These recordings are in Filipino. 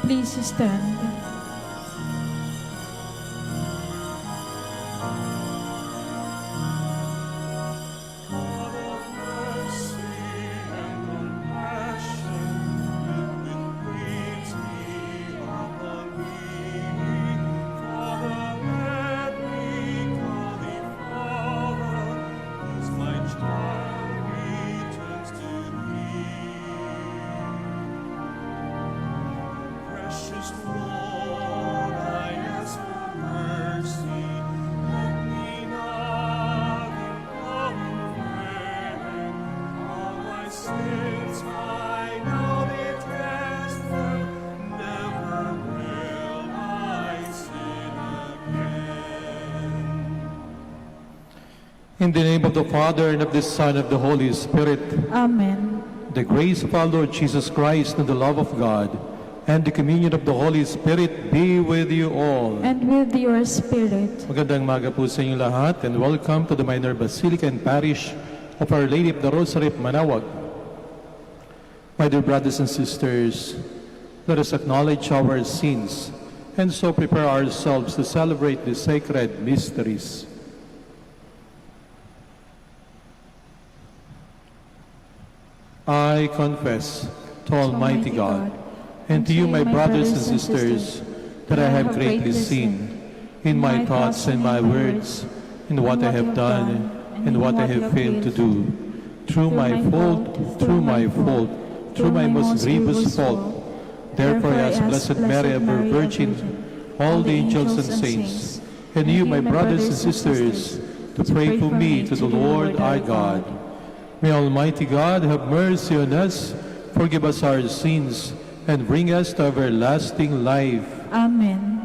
Please stand. In the name of the Father, and of the Son, and of the Holy Spirit. Amen. The grace of our Lord Jesus Christ, and the love of God, and the communion of the Holy Spirit be with you all. And with your spirit. Magandang maga po sa inyo lahat, and welcome to the Minor Basilica and Parish of Our Lady of the Rosary of Manaoag. My dear brothers and sisters, let us acknowledge our sins, and so prepare ourselves to celebrate the sacred mysteries. I confess to Almighty God and to you, my brothers and sisters, that I have greatly sinned in my thoughts and my words, in what I have done and what I have failed to do, through my fault, through my most grievous fault. Therefore I ask Blessed Mary, ever Virgin, all the angels and saints, and you, my brothers and sisters, to pray for me to the Lord our God. May Almighty God have mercy on us, forgive us our sins, and bring us to everlasting life. Amen.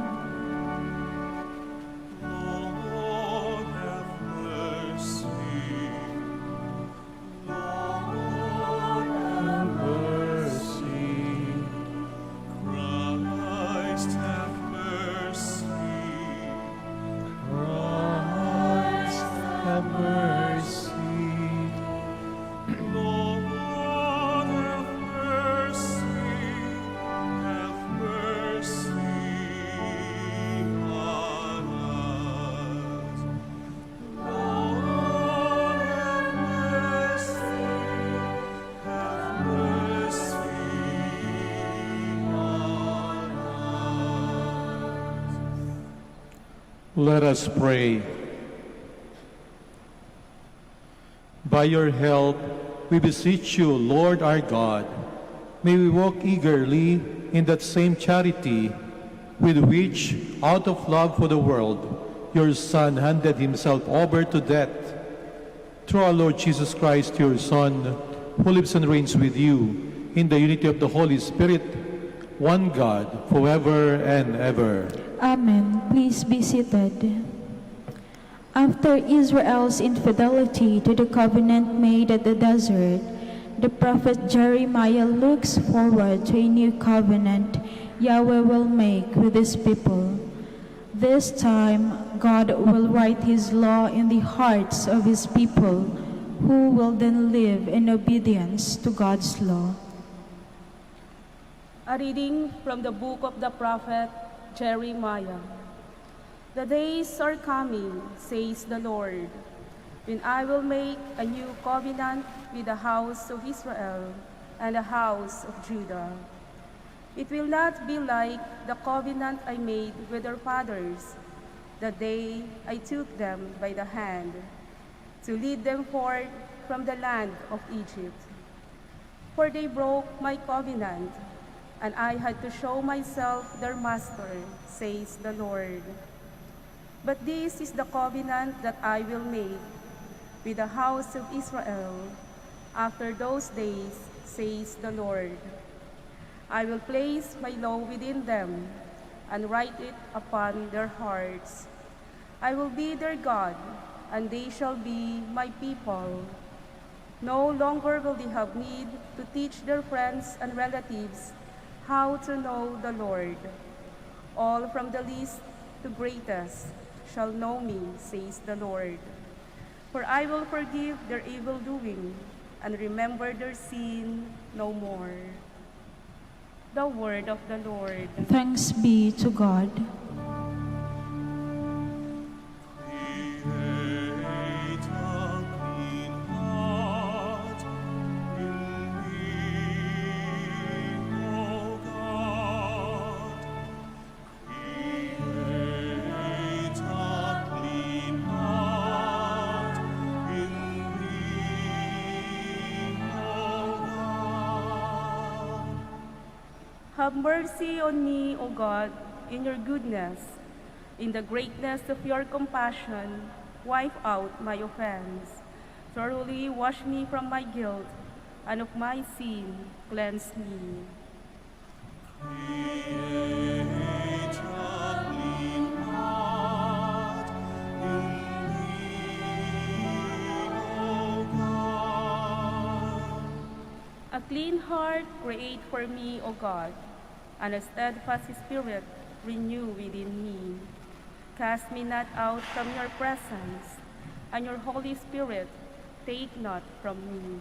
Lord, have mercy. Lord, have mercy. Christ, have mercy. Christ, have mercy. Lord, have mercy. Have mercy on us. Lord, have mercy. Have mercy on us. Let us pray. By your help, we beseech you, Lord our God, may we walk eagerly in that same charity with which, out of love for the world, your Son handed himself over to death. Through our Lord Jesus Christ, your Son, who lives and reigns with you in the unity of the Holy Spirit, one God, forever and ever. Amen. Please be seated. After Israel's infidelity to the covenant made at the desert, the prophet Jeremiah looks forward to a new covenant Yahweh will make with his people. This time, God will write his law in the hearts of his people, who will then live in obedience to God's law. A reading from the book of the prophet Jeremiah. The days are coming, says the Lord, when I will make a new covenant with the house of Israel and the house of Judah. It will not be like the covenant I made with their fathers, the day I took them by the hand to lead them forth from the land of Egypt. For they broke my covenant, and I had to show myself their master, says the Lord. But this is the covenant that I will make with the house of Israel after those days, says the Lord. I will place my law within them and write it upon their hearts. I will be their God, and they shall be my people. No longer will they have need to teach their friends and relatives how to know the Lord. All from the least to greatest shall know me, says the Lord. For I will forgive their evil doing and remember their sin no more. The word of the Lord. Thanks be to God. Create a clean heart in me, O God. Create a clean heart in me, O God. Have mercy on me, O God, in your goodness. In the greatness of your compassion, wipe out my offense. Thoroughly wash me from my guilt, and of my sin cleanse me. Create a clean heart in me, O God. A clean heart create for me, O God, and a steadfast spirit renew within me. Cast me not out from your presence, and your Holy Spirit take not from me.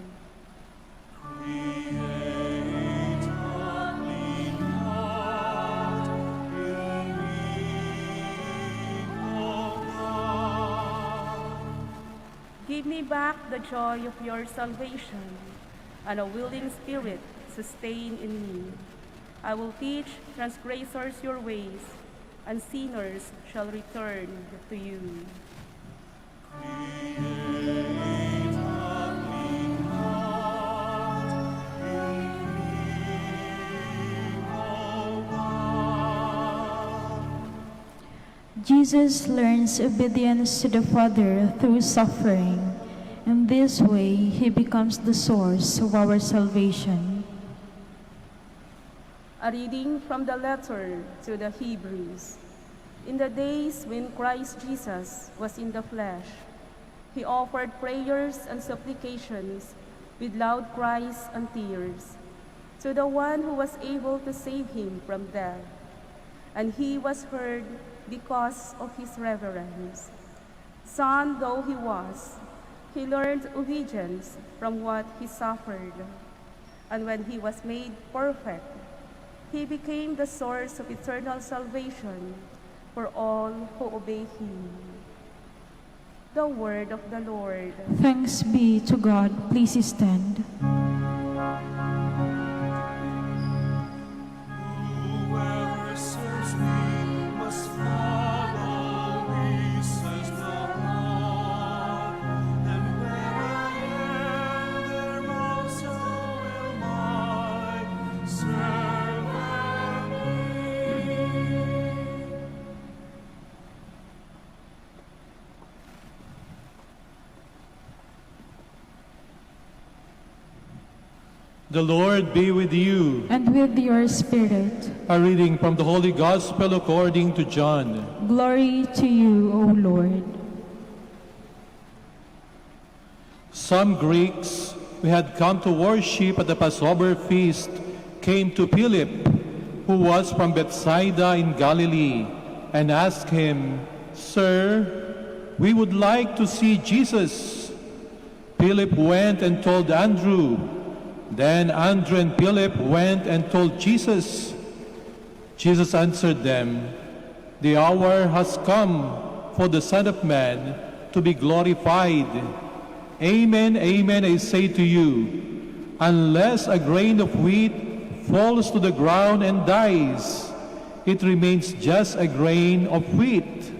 Create a clean heart in me, O God. Give me back the joy of your salvation, and a willing spirit sustain in me. I will teach transgressors your ways, and sinners shall return to you. Create a clean heart in me, O God. Jesus learns obedience to the Father through suffering. In this way, he becomes the source of our salvation. A reading from the letter to the Hebrews. In the days when Christ Jesus was in the flesh, he offered prayers and supplications with loud cries and tears to the one who was able to save him from death. And he was heard because of his reverence. Son though he was, he learned obedience from what he suffered. And when he was made perfect, he became the source of eternal salvation for all who obey him. The word of the Lord. Thanks be to God. Please stand. Whoever serves me must follow me, says the Lord. And where I am, there also will my servant be. The Lord be with you. And with your spirit. A reading from the Holy Gospel according to John. Glory to you, O Lord. Some Greeks who had come to worship at the Passover feast came to Philip, who was from Bethsaida in Galilee, and asked him, "Sir, we would like to see Jesus." Philip went and told Andrew. Then Andrew and Philip went and told Jesus. Jesus answered them, "The hour has come for the Son of Man to be glorified. Amen, amen, I say to you, unless a grain of wheat falls to the ground and dies, it remains just a grain of wheat.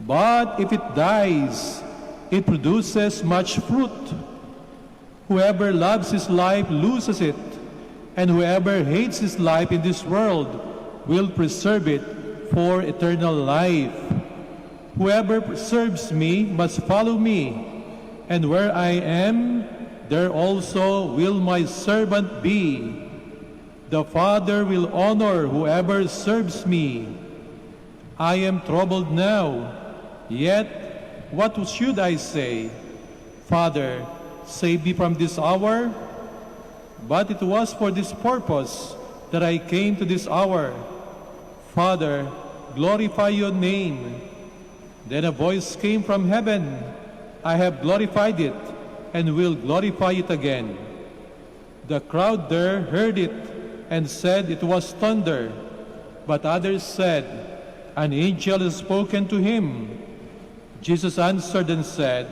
But if it dies, it produces much fruit. Whoever loves his life loses it, and whoever hates his life in this world will preserve it for eternal life. Whoever serves me must follow me, and where I am, there also will my servant be. The Father will honor whoever serves me. I am troubled now, yet what should I say? Father, save me from this hour? But it was for this purpose that I came to this hour. Father, glorify your name. Then a voice came from heaven. I have glorified it and will glorify it again. The crowd there heard it and said it was thunder. But others said, an angel has spoken to him. Jesus answered and said,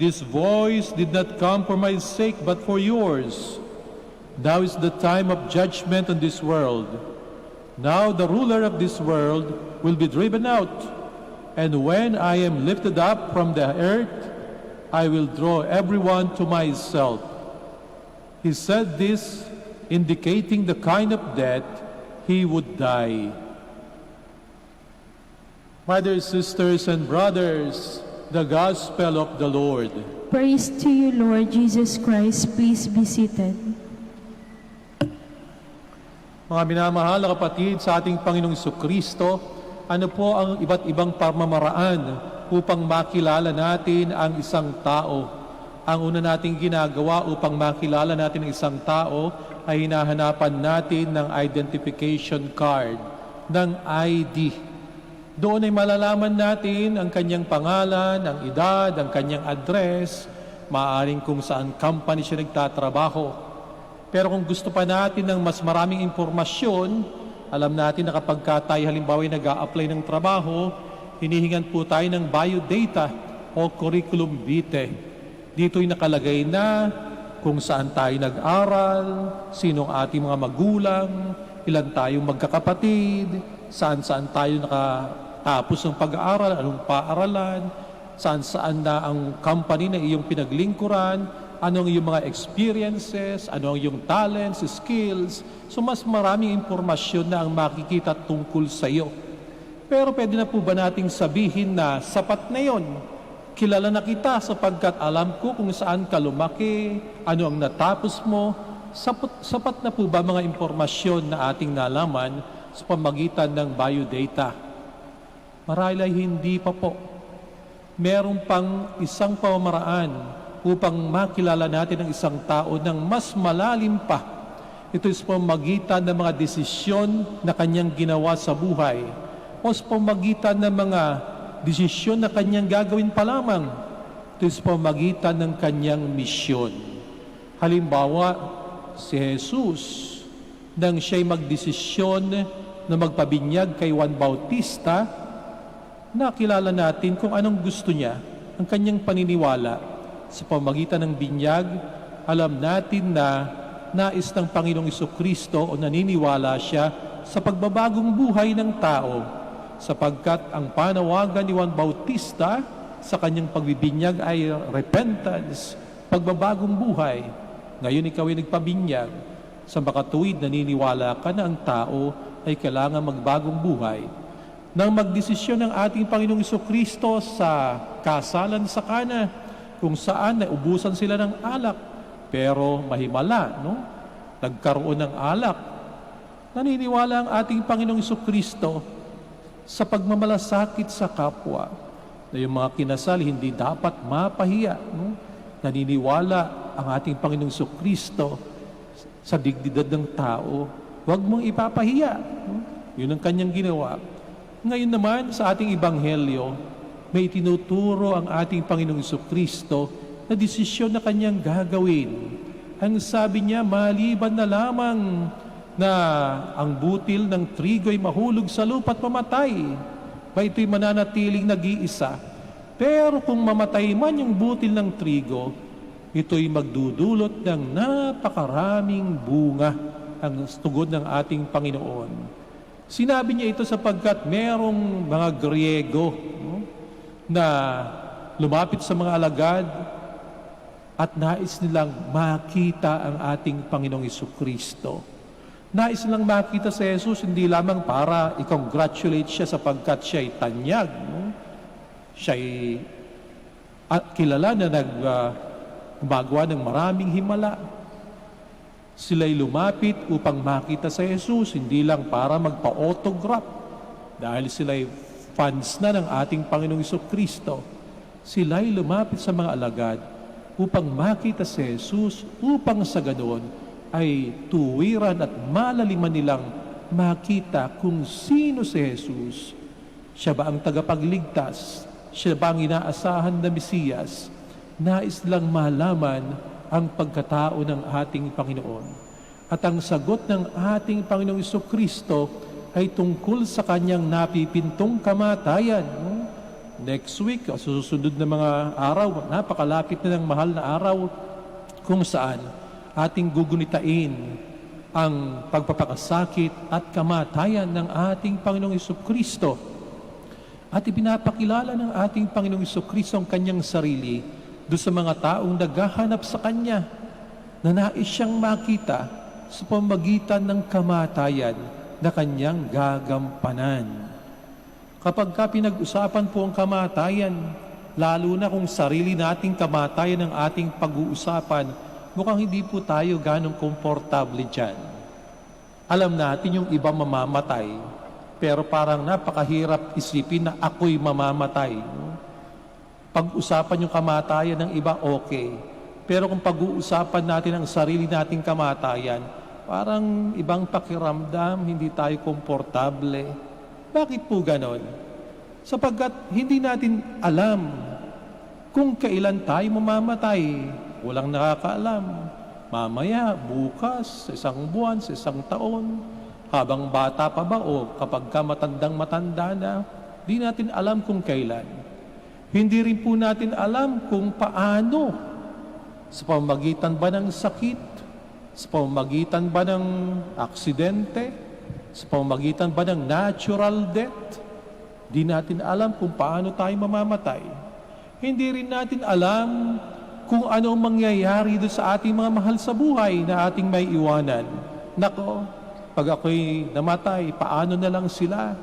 this voice did not come for my sake, but for yours. Now is the time of judgment on this world. Now the ruler of this world will be driven out, and when I am lifted up from the earth, I will draw everyone to myself. He said this, indicating the kind of death he would die. Mothers, sisters, and brothers, the Gospel of the Lord. Praise to you, Lord Jesus Christ. Please be seated. Mga minamahal na kapatid sa ating Panginoong Jesucristo, ano po ang iba't ibang pamamaraan upang makilala natin ang isang tao? Ang una nating ginagawa upang makilala natin ang isang tao ay hinahanapan natin ng identification card, ng ID. Doon ay malalaman natin ang kanyang pangalan, ang edad, ang kanyang address, maaaring kung saan company siya nagtatrabaho. Pero kung gusto pa natin ng mas maraming impormasyon, alam natin na kapag tayo halimbawa ay nag-a-apply ng trabaho, hinihingan po tayo ng biodata o curriculum vitae. Dito'y nakalagay na kung saan tayo nag-aral, sinong ating mga magulang, ilan tayong magkakapatid, saan-saan tayo nakatapos ng pag-aaral, anong paaralan, saan-saan na ang company na iyong pinaglingkuran, anong iyong mga experiences, ano ang iyong talents, skills. So mas maraming impormasyon na ang makikita tungkol sa iyo. Pero pwede na po ba nating sabihin na sapat na yon? Kilala na kita sapagkat alam ko kung saan ka lumaki, ano ang natapos mo. Sapat na po ba mga impormasyon na ating nalaman sa pamagitan ng biodata? Marahil ay hindi pa po. Meron pang isang pamamaraan upang makilala natin ang isang tao ng mas malalim pa. Ito is pamagitan ng mga desisyon na kanyang ginawa sa buhay o sa pamagitan ng mga desisyon na kanyang gagawin pa lamang. Ito is pamagitan ng kanyang misyon. Halimbawa, si Jesus, nang siya'y magdesisyon na magpabinyag kay Juan Bautista, nakilala natin kung anong gusto niya, ang kanyang paniniwala. Sa pamagitan ng binyag, alam natin na nais ng Panginoong Jesucristo o naniniwala siya sa pagbabagong buhay ng tao, sapagkat ang panawagan ni Juan Bautista sa kanyang pagbibinyag ay repentance, pagbabagong buhay. Ngayon ikaw ay nagpabinyag, sa makatuwid naniniwala ka na ang tao ay kailangan magbagong buhay. Nang magdesisyon ng ating Panginoong Jesucristo sa kasalan sa Kana, kung saan naubusan sila ng alak, pero mahimala, no? Nagkaroon ng alak. Naniniwala ang ating Panginoong Jesucristo sa pagmamalasakit sa kapwa, na yung mga kinasal hindi dapat mapahiya, no? Naniniwala ang ating Panginoong Jesucristo sa dignidad ng tao. Huwag mong ipapahiya, no? Yun ang kanyang ginawa. Ngayon naman sa ating Ebanghelyo, may tinuturo ang ating Panginoong Jesucristo na desisyon na kanyang gagawin. Ang sabi niya, maliban na lamang na ang butil ng trigo ay mahulog sa lupa at mamatay, ba ito'y mananatiling nag-iisa. Pero kung mamatay man yung butil ng trigo, ito'y magdudulot ng napakaraming bunga, ang tugod ng ating Panginoon. Sinabi niya ito sapagkat merong mga Griego, no, na lumapit sa mga alagad at nais nilang makita ang ating Panginoong Jesucristo. Nais nilang makita si Jesus hindi lamang para i-congratulate siya sapagkat siya ay tanyag, no? Siya ay kilala na gumagawa ng maraming himala. Sila'y lumapit upang makita si Jesus, hindi lang para magpa-autograph dahil sila'y fans na ng ating Panginoong Jesucristo. Sila'y lumapit sa mga alagad upang makita si Jesus, upang sa ganoon ay tuwiran at malaliman nilang makita kung sino si Jesus. Siya ba ang tagapagligtas? Siya ba ang inaasahan na Mesiyas? Nais lang malaman ang pagkatao ng ating Panginoon. At ang sagot ng ating Panginoong Jesucristo ay tungkol sa kanyang napipintong kamatayan. Next week, susunod na mga araw, napakalapit na ng mahal na araw kung saan ating gugunitain ang pagpapakasakit at kamatayan ng ating Panginoong Jesucristo. At ipinapakilala ng ating Panginoong Jesucristo ang kanyang sarili doon sa mga taong naghahanap sa kanya na nais siyang makita sa pamamagitan ng kamatayan na kanyang gagampanan. Kapag pinag-usapan po ang kamatayan, lalo na kung sarili nating kamatayan ang ating pag-uusapan, mukhang hindi po tayo ganong komportable dyan. Alam natin yung iba mamamatay, pero parang napakahirap isipin na ako'y mamamatay. Pag-usapan yung kamatayan ng iba, okay. Pero kung pag-uusapan natin ang sarili nating kamatayan, parang ibang pakiramdam, hindi tayo komportable. Bakit po ganon? Sapagkat hindi natin alam kung kailan tayo mamamatay. Walang nakakaalam. Mamaya, bukas, sa isang buwan, sa isang taon, habang bata pa ba o kapag ka matandang-matanda na, di natin alam kung kailan. Hindi rin po natin alam kung paano, sa pamamagitan ba ng sakit, sa pamamagitan ba ng aksidente, sa pamamagitan ba ng natural death. Di natin alam kung paano tayo mamamatay. Hindi rin natin alam kung anong mangyayari doon sa ating mga mahal sa buhay na ating may iwanan. Nako, pag ako'y namatay, paano na lang sila?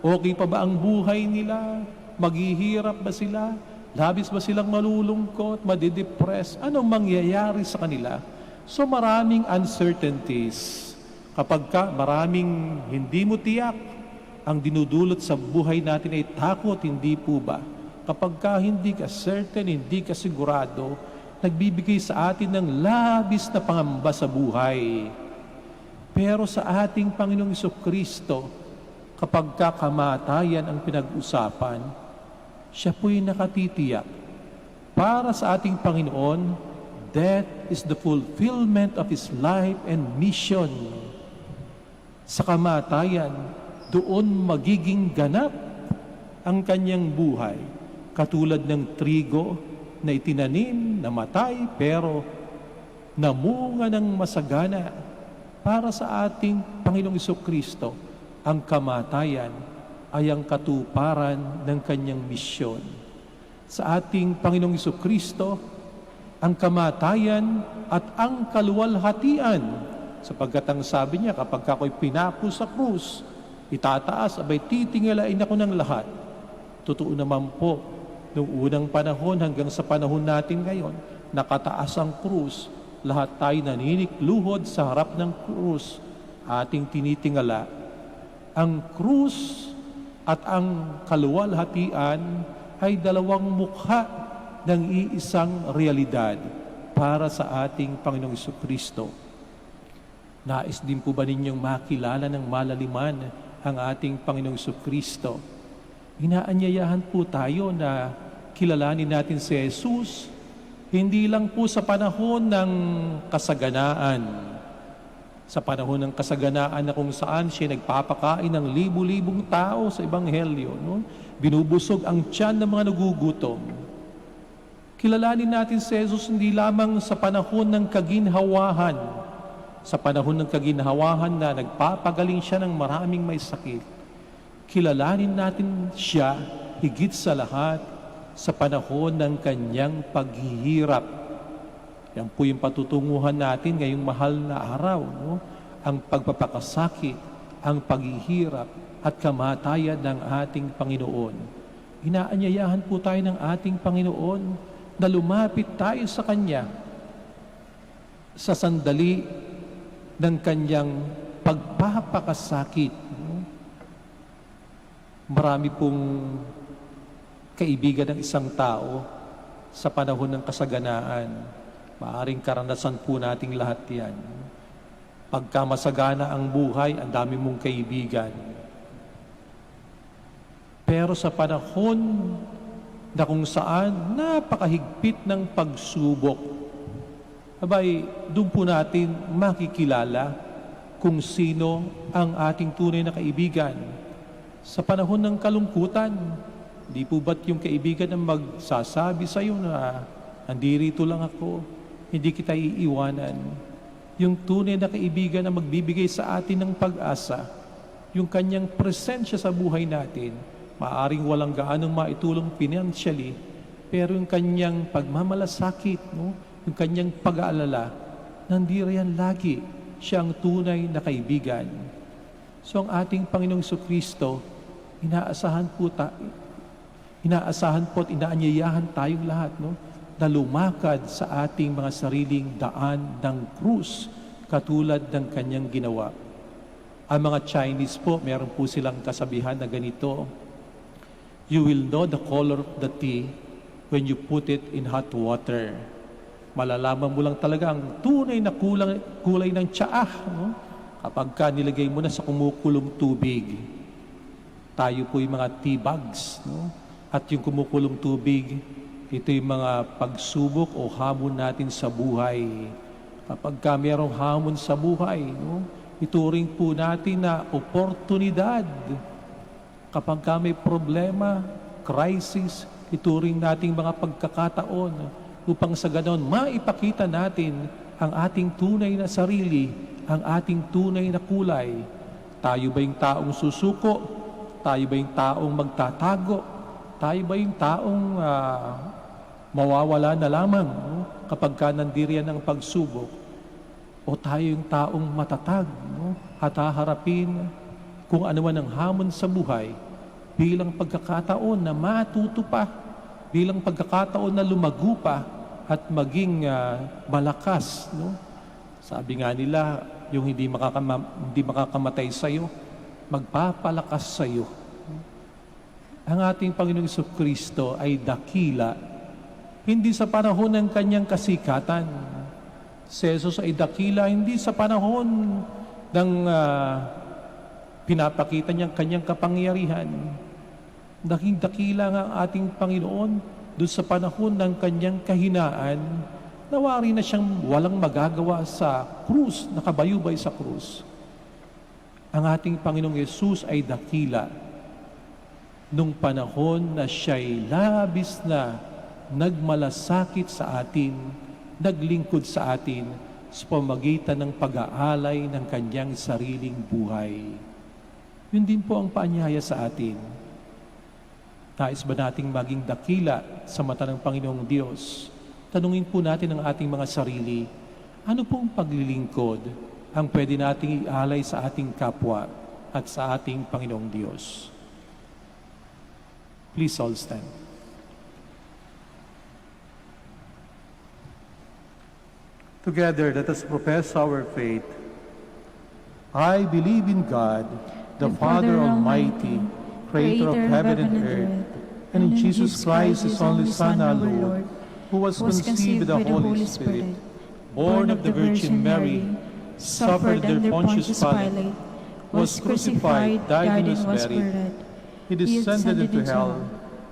Okay pa ba ang buhay nila? Maghihirap ba sila? Labis ba silang malulungkot, madidepress? Anong mangyayari sa kanila? So maraming uncertainties. Kapag ka maraming hindi mo tiyak, ang dinudulot sa buhay natin ay takot, hindi po ba? Kapag ka hindi ka certain, hindi ka sigurado, nagbibigay sa atin ng labis na pangamba sa buhay. Pero sa ating Panginoong Jesucristo, kapag ka kamatayan ang pinag-usapan, siya po'y nakatitiyak. Para sa ating Panginoon, death is the fulfillment of His life and mission. Sa kamatayan, doon magiging ganap ang kanyang buhay. Katulad ng trigo na itinanim, namatay, pero namunga ng masagana. Para sa ating Panginoong Jesucristo, ang kamatayan ay ang katuparan ng kanyang misyon. Sa ating Panginoong Jesucristo, ang kamatayan at ang kaluwalhatian, sapagkat ang sabi niya, kapag ako'y pinako sa krus, itataas, abay titingalain ako ng lahat. Totoo naman po, noong unang panahon hanggang sa panahon natin ngayon, nakataas ang krus, lahat tayo naninikluhod sa harap ng krus, ating tinitingala. Ang krus at ang kaluwalhatian ay dalawang mukha ng iisang realidad para sa ating Panginoong Jesucristo. Nais din po ba ninyong makilala ng malaliman ang ating Panginoong Jesucristo? Inaanyayahan po tayo na kilalanin natin si Jesus, hindi lang po sa panahon ng kasaganaan. Sa panahon ng kasaganaan na kung saan siya nagpapakain ng libu-libong tao sa Ebanghelyo, no? Binubusog ang tiyan ng mga nagugutom. Kilalanin natin si Jesus hindi lamang sa panahon ng kaginhawahan, sa panahon ng kaginhawahan na nagpapagaling siya ng maraming may sakit. Kilalanin natin siya higit sa lahat sa panahon ng kanyang paghihirap. Yan po yung patutunguhan natin ngayong mahal na araw, no? Ang pagpapakasakit, ang paghihirap at kamatayan ng ating Panginoon. Inaanyayahan po tayo ng ating Panginoon na lumapit tayo sa Kanya sa sandali ng Kanyang pagpapakasakit. Marami pong kaibigan ng isang tao sa panahon ng kasaganaan. Maaring karanasan po nating lahat yan. Pagka masagana ang buhay, ang dami mong kaibigan. Pero sa panahon na kung saan napakahigpit ng pagsubok, abay, doon po natin makikilala kung sino ang ating tunay na kaibigan. Sa panahon ng kalungkutan, di po ba't yung kaibigan ang magsasabi sa iyo na nandirito lang ako, hindi kita iiwanan. Yung tunay na kaibigan na magbibigay sa atin ng pag-asa, yung kanyang presensya sa buhay natin, maaring walang gaanong maitulong financially, pero yung kanyang pagmamalasakit, no? Yung kanyang pag-aalala, nandiriyan lagi siya ang tunay na kaibigan. So ang ating Panginoong Jesucristo, inaasahan po at inaanyayahan tayong lahat, no? Na lumakad sa ating mga sariling daan ng krus, katulad ng kanyang ginawa. Ang mga Chinese po, meron po silang kasabihan na ganito, "You will know the color of the tea when you put it in hot water." Malalaman mo lang talaga ang tunay na kulay ng tsaa, no? Kapag ka nilagay mo na sa kumukulong tubig. Tayo po yung mga tea bags, no? At yung kumukulong tubig, ito yung mga pagsubok o hamon natin sa buhay. Kapag ka mayroong hamon sa buhay, no? Ituring po natin na oportunidad. Kapag ka may problema, crisis, ituring natin mga pagkakataon upang sa ganon maipakita natin ang ating tunay na sarili, ang ating tunay na kulay. Tayo ba yung taong susuko? Tayo ba yung taong magtatago? Tayo ba yung taong mawawala na lamang, no? Kapag ka nandiriyan ang pagsubok? O tayo yung taong matatag, no? At haharapin kung ano man ang hamon sa buhay bilang pagkakataon na matuto pa, bilang pagkakataon na lumago pa at maging malakas, no? Sabi nga nila, yung hindi makakamatay sa iyo, magpapalakas sa iyo. Ang ating Panginoong Jesucristo ay dakila, hindi sa panahon ng kanyang kasikatan. Si Jesus ay dakila, hindi sa panahon ng pinapakita niyang kanyang kapangyarihan. Naging dakila nga ang ating Panginoon doon sa panahon ng kanyang kahinaan, nawari na siyang walang magagawa sa krus, nakabayubay sa krus. Ang ating Panginoong Yesus ay dakila nung panahon na siya'y labis na nagmalasakit sa atin, naglingkod sa atin sa pamagitan ng pag-aalay ng kanyang sariling buhay. Yun din po ang paanyaya sa atin. Nais ba nating maging dakila sa mata ng Panginoong Diyos? Tanungin po natin ang ating mga sarili, ano pong paglilingkod ang pwede nating ialay sa ating kapwa at sa ating Panginoong Diyos? Please all stand. Together, let us profess our faith. I believe in God, the Father Almighty, Creator of heaven and earth, and in Jesus Christ, His only Son, our Lord, who was conceived of the Holy Spirit, born of the Virgin Mary, suffered under Pontius Pilate, was crucified, died, and was buried. He descended into hell.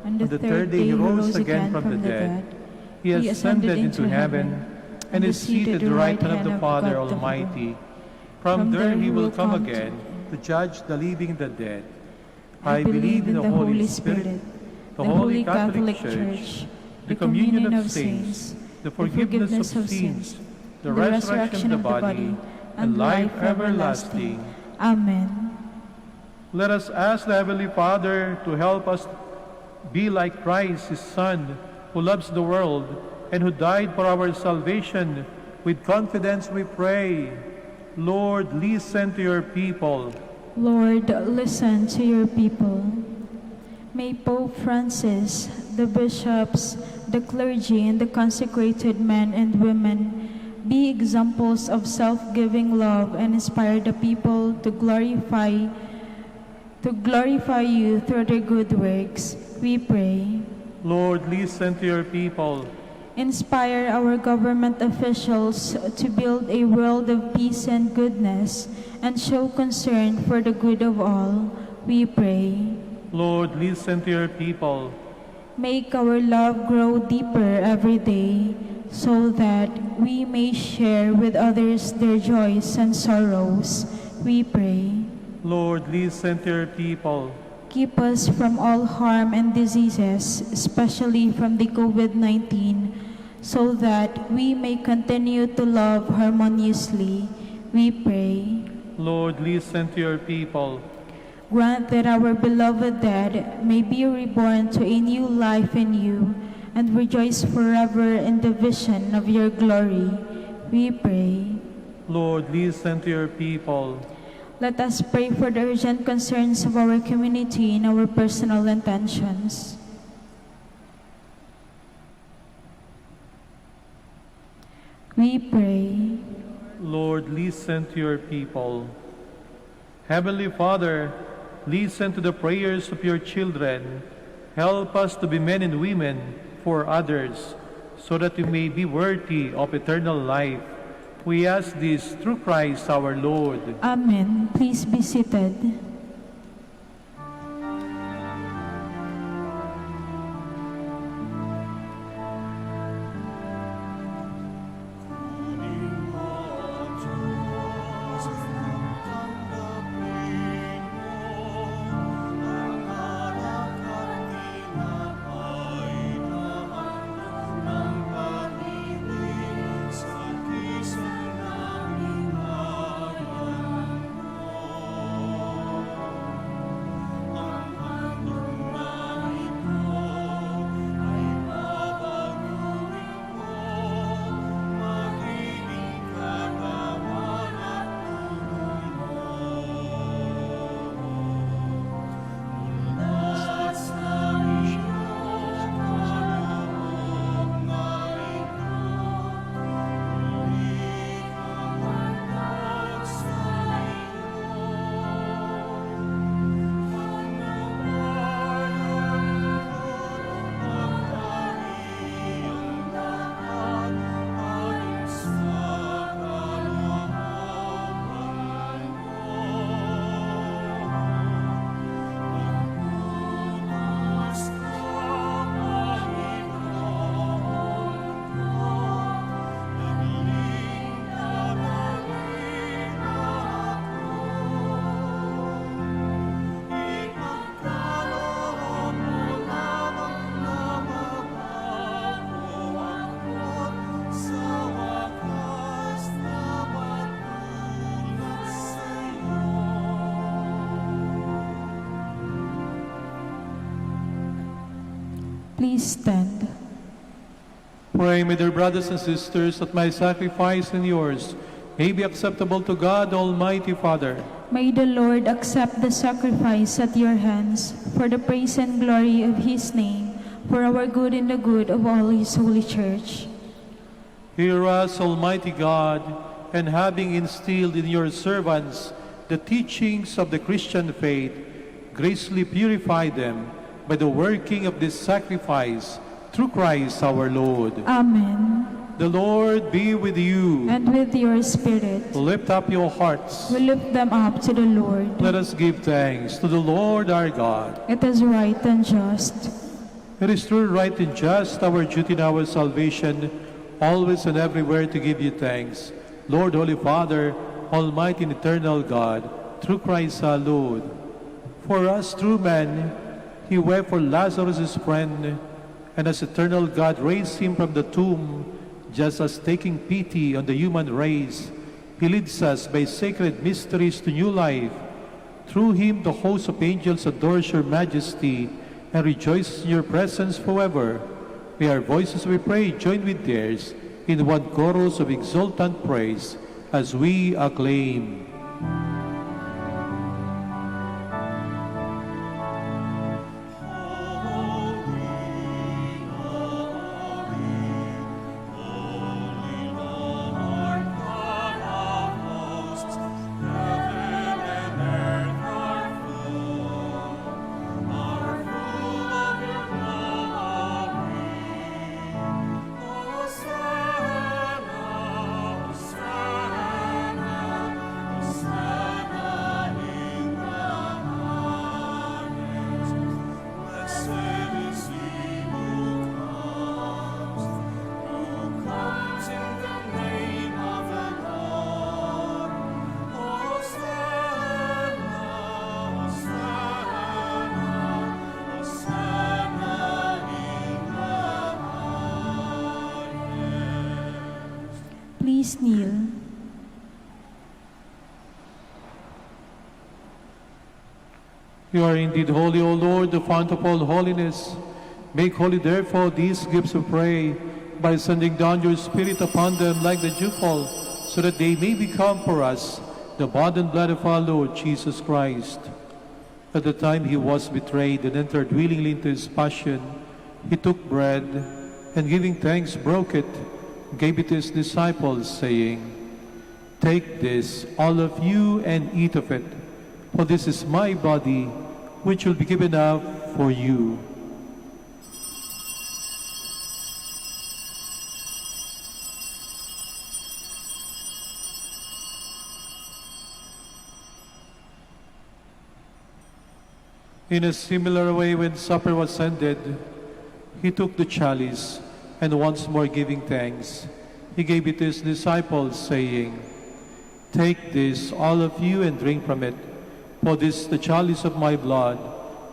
On the third day He rose again from the dead. He ascended into heaven and is seated at the right hand of the Father Almighty. From there He will come again to judge the living and the dead. I believe in the Holy Spirit, the Holy Catholic Church, the communion of saints, the forgiveness of sins, the resurrection of the body, and life everlasting. Amen. Let us ask the Heavenly Father to help us be like Christ, His Son, who loves the world and who died for our salvation. With confidence we pray, Lord, listen to your people. Lord, listen to your people. May Pope Francis, the bishops, the clergy, and the consecrated men and women be examples of self-giving love and inspire the people to glorify you through their good works. We pray. Lord, listen to your people. Inspire our government officials to build a world of peace and goodness and show concern for the good of all. We pray. Lord, listen to your people. Make our love grow deeper every day so that we may share with others their joys and sorrows. We pray. Lord, listen to your people. Keep us from all harm and diseases, especially from the COVID-19, so that we may continue to love harmoniously. We pray. Lord, listen to your people. Grant that our beloved dead may be reborn to a new life in you and rejoice forever in the vision of your glory. We pray. Lord, listen to your people. Let us pray for the urgent concerns of our community and our personal intentions. We pray. Lord, listen to your people. Heavenly Father, listen to the prayers of your children. Help us to be men and women for others, so that we may be worthy of eternal life. We ask this through Christ our Lord. Amen. Please be seated. Please stand. Pray, my dear brothers and sisters, that my sacrifice and yours may be acceptable to God, Almighty Father. May the Lord accept the sacrifice at your hands for the praise and glory of his name, for our good and the good of all his holy church. Hear us, Almighty God, and having instilled in your servants the teachings of the Christian faith, graciously purify them by the working of this sacrifice through Christ our Lord. Amen. The Lord be with you. And with your spirit. Lift up your hearts. We lift them up to the Lord. Let us give thanks to the Lord our God. It is right and just. It is true, right, and just, our duty and our salvation, always and everywhere to give you thanks. Lord, Holy Father, Almighty and eternal God, through Christ our Lord. For us true men, he wept for Lazarus his friend, and as eternal God raised him from the tomb, just as taking pity on the human race, he leads us by sacred mysteries to new life. Through him the host of angels adores your majesty and rejoices in your presence forever. May our voices, we pray, join with theirs in one chorus of exultant praise as we acclaim. Please kneel. You are indeed holy, O Lord, the fount of all holiness. Make holy, therefore, these gifts, we pray, by sending down your Spirit upon them like the dewfall, so that they may become for us the body and blood of our Lord Jesus Christ. At the time he was betrayed and entered willingly into his passion, he took bread, and giving thanks, broke it, gave it to his disciples, saying, "Take this, all of you, and eat of it, for this is my body, which will be given up for you." In a similar way, when supper was ended, he took the chalice, and once more giving thanks, he gave it to his disciples, saying, "Take this, all of you, and drink from it, for this is the chalice of my blood,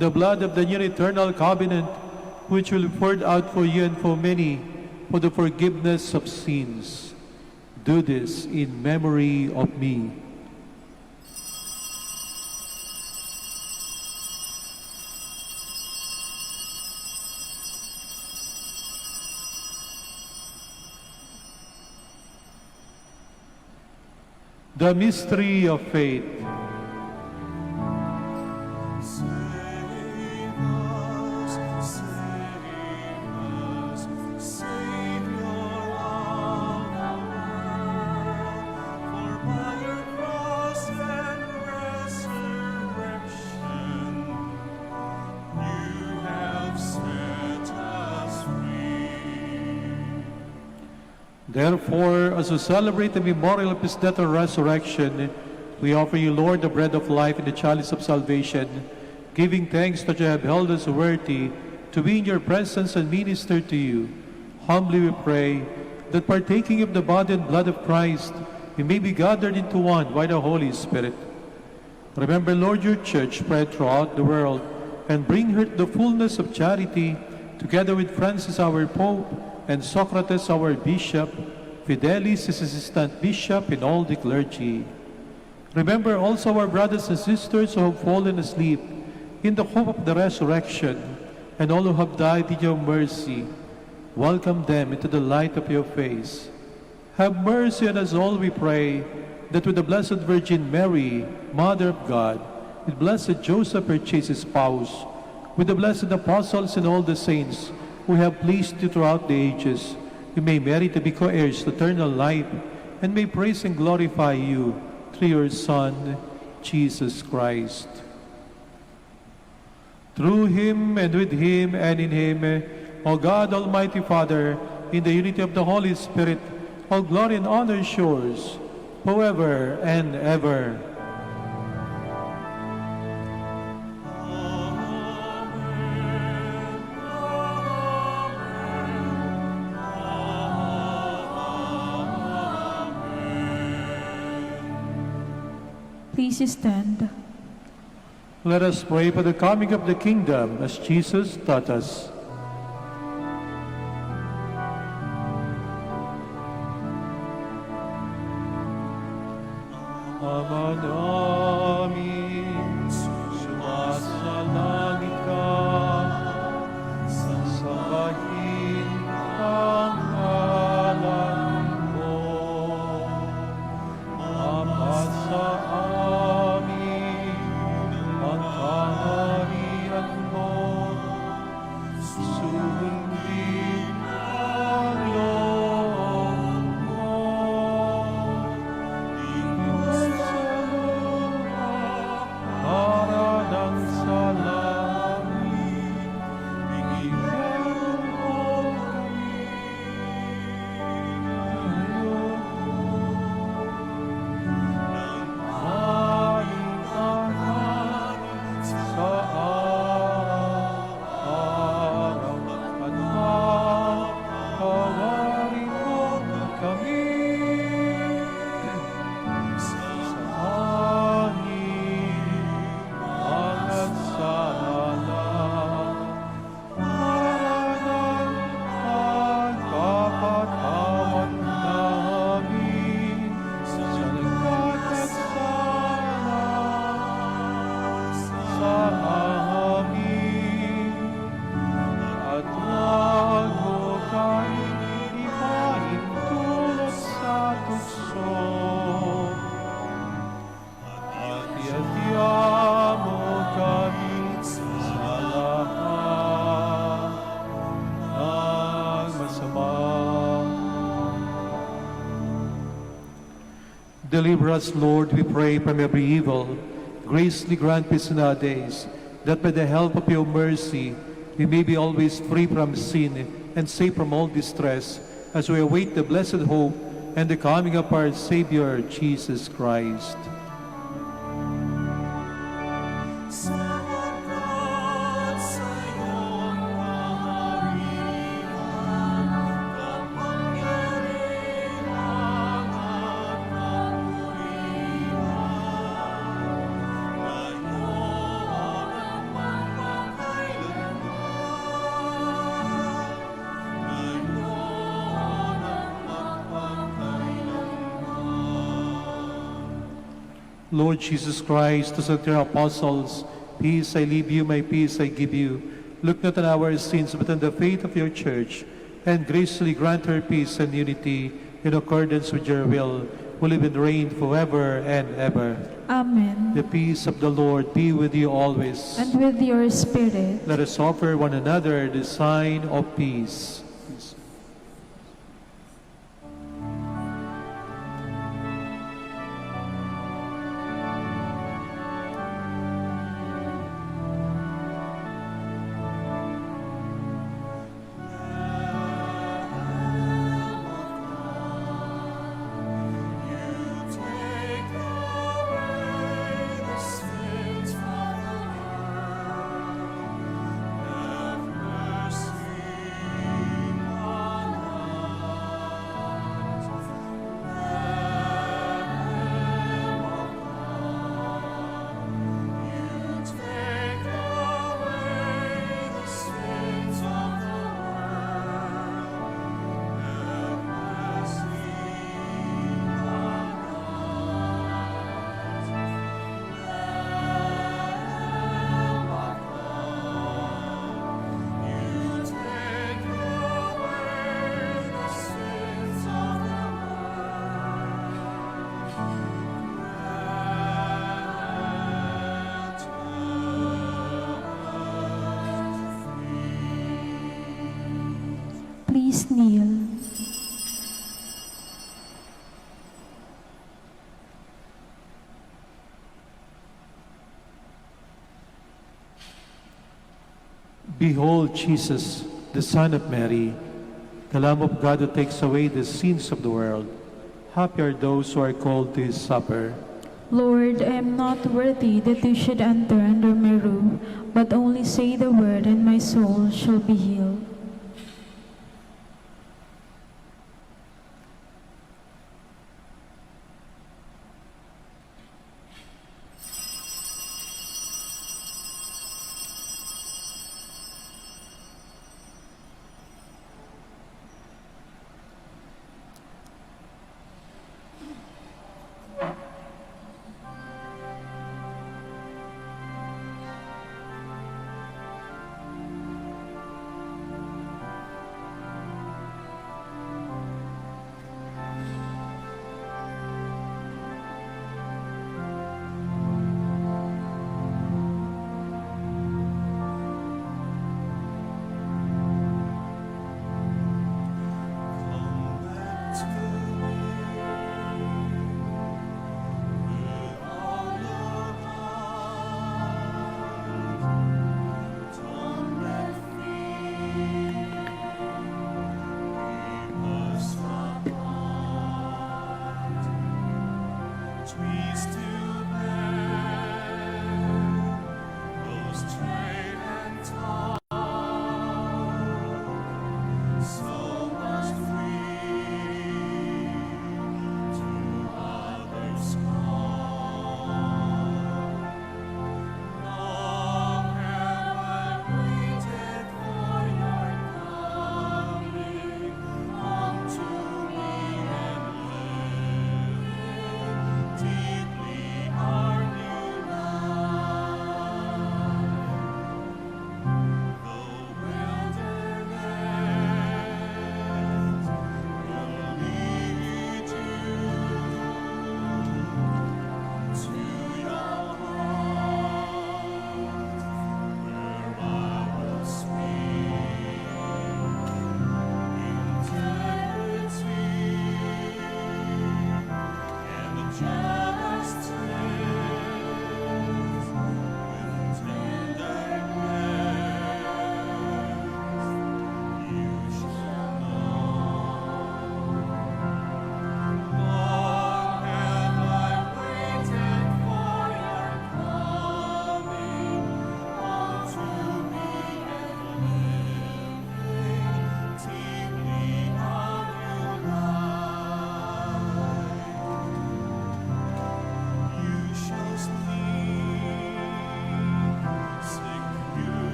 the blood of the new and eternal covenant, which will be poured out for you and for many, for the forgiveness of sins. Do this in memory of me." The mystery of faith. Save us, Savior of the world. For by your cross and resurrection, you have set us free. Therefore, as we celebrate the memorial of his death and resurrection, we offer you, Lord, the bread of life and the chalice of salvation, giving thanks that you have held us worthy to be in your presence and minister to you. Humbly we pray that partaking of the body and blood of Christ, we may be gathered into one by the Holy Spirit. Remember, Lord, your church spread throughout the world, and bring her to the fullness of charity, together with Francis our Pope, and Socrates our Bishop, Fidelis his assistant bishop, and all the clergy. Remember also our brothers and sisters who have fallen asleep in the hope of the resurrection, and all who have died in your mercy. Welcome them into the light of your face. Have mercy on us all, we pray, that with the Blessed Virgin Mary, Mother of God, with Blessed Joseph, her chaste spouse, with the blessed apostles and all the saints who have pleased you throughout the ages, we may merit to be co-heirs to eternal life, and may praise and glorify you through your Son, Jesus Christ. Through him, and with him, and in him, O God, Almighty Father, in the unity of the Holy Spirit, all glory and honor is yours, forever and ever. Please stand. Let us pray for the coming of the kingdom, as Jesus taught us. Ama namin, sumasalangit ka, sasambahin ang ngalan mo. Ama sa amin, ang kaharian mo, sundin ang loob mo. Ikaw sa lupa, Deliver us, Lord, we pray, from every evil. Graciously grant peace in our days, that by the help of your mercy we may be always free from sin and safe from all distress, as we await the blessed hope and the coming of our Savior, Jesus Christ. Sapagkat sa iyong kaharian, kapangyarihan at kamulian, ngayon at magpakailanman, ngayon at magpakailanman. Lord Jesus Christ, to your apostles, peace I leave you, my peace I give you. Look not on our sins, but on the faith of your church, and graciously grant her peace and unity in accordance with your will, who live and reign forever and ever. Amen. The peace of the Lord be with you always. And with your spirit. Let us offer one another the sign of peace. Take away the sins from the world. Have mercy on us. Lamb of God, you take away the sins of the world. Have mercy on us. Lamb of God, you take away the sins of the world. Please kneel. Behold Jesus, the Son of Mary, the Lamb of God who takes away the sins of the world. Happy are those who are called to his supper. Lord, I am not worthy that you should enter under my roof, but only say the word, and my soul shall be healed.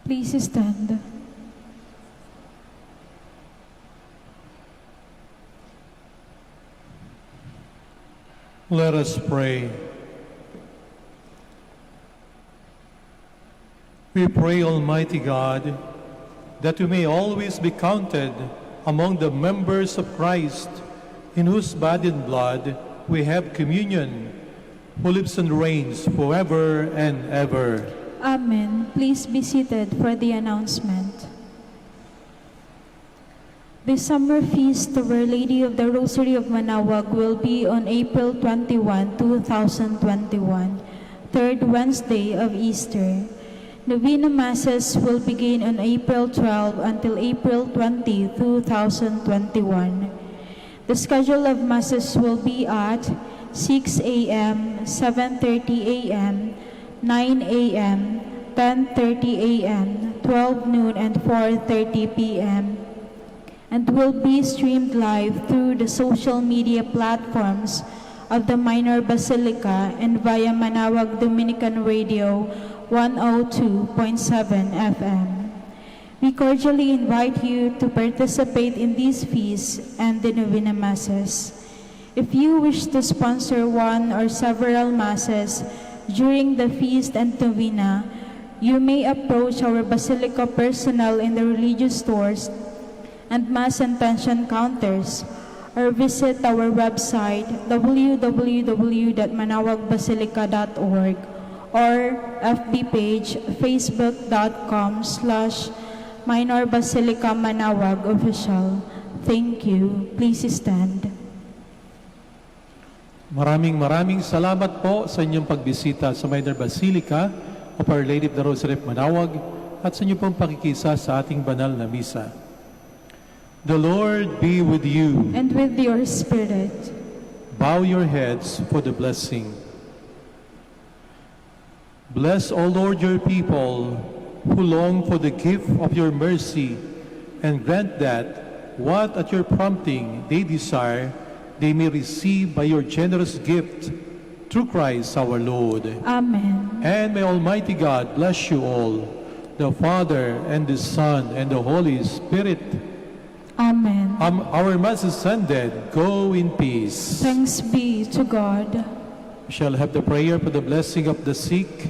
Please stand. Let us pray. We pray, Almighty God, that we may always be counted among the members of Christ, in whose body and blood we have communion, who lives and reigns forever and ever. Amen. Please be seated for the announcement. The summer feast of Our Lady of the Rosary of Manaoag will be on April 21, 2021, third Wednesday of Easter. Novena Masses will begin on April 12 until April 20, 2021. The schedule of Masses will be at 6 a.m., 7:30 a.m., 9 a.m., 10:30 a.m., 12 noon, and 4:30 p.m., and will be streamed live through the social media platforms of the Minor Basilica and via Manaoag Dominican Radio 102.7 FM. We cordially invite you to participate in these feasts and the Novena Masses. If you wish to sponsor one or several Masses during the feast and novena, you may approach our Basilica personnel in the religious stores and Mass intention counters, or visit our website www.manawagbasilica.org or FB page facebook.com/Minor Basilica Manaoag Official. Thank you. Please stand. Maraming salamat po sa inyong pagbisita sa Minor Basilica of Our Lady of the Rosary of Manaoag at sa inyong pong pakikisa sa ating banal na misa. The Lord be with you. And with your spirit. Bow your heads for the blessing. Bless, O Lord, your people who long for the gift of your mercy, and grant that what at your prompting they desire, they may receive by your generous gift through Christ our Lord. Amen. And may Almighty God bless you all, the Father and the Son and the Holy Spirit. Amen. Our Mass is ended. Go in peace. Thanks be to God. We shall have the prayer for the blessing of the sick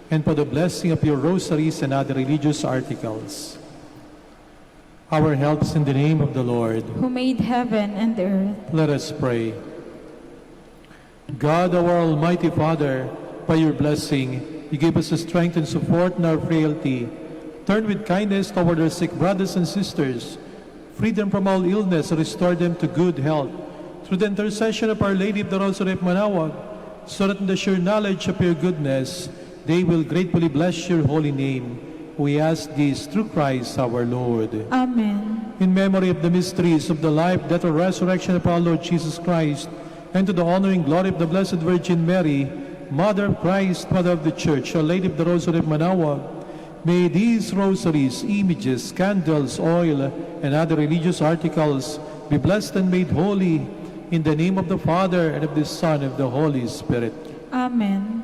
and for the blessing of your rosaries and other religious articles. Our help is in the name of the Lord, who made heaven and earth. Let us pray. God, our Almighty Father, by your blessing, you give us the strength and support in our frailty. Turn with kindness toward our sick brothers and sisters. Free them from all illness and restore them to good health. Through the intercession of Our Lady of the Rosary of Manaoag, so that in the sure knowledge of your goodness, they will gratefully bless your holy name. We ask this through Christ our Lord. Amen. In memory of the mysteries of the life, death, and resurrection of our Lord Jesus Christ, and to the honor and glory of the Blessed Virgin Mary, Mother of Christ, Mother of the Church, Our Lady of the Rosary of Manaoag, may these rosaries, images, candles, oil, and other religious articles be blessed and made holy in the name of the Father, and of the Son, and of the Holy Spirit. Amen. Amen.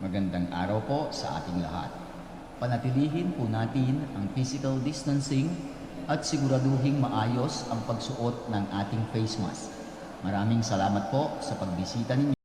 Magandang araw po sa ating lahat. Panatilihin po natin ang physical distancing at siguraduhing maayos ang pagsuot ng ating face mask. Maraming salamat po sa pagbisita ninyo.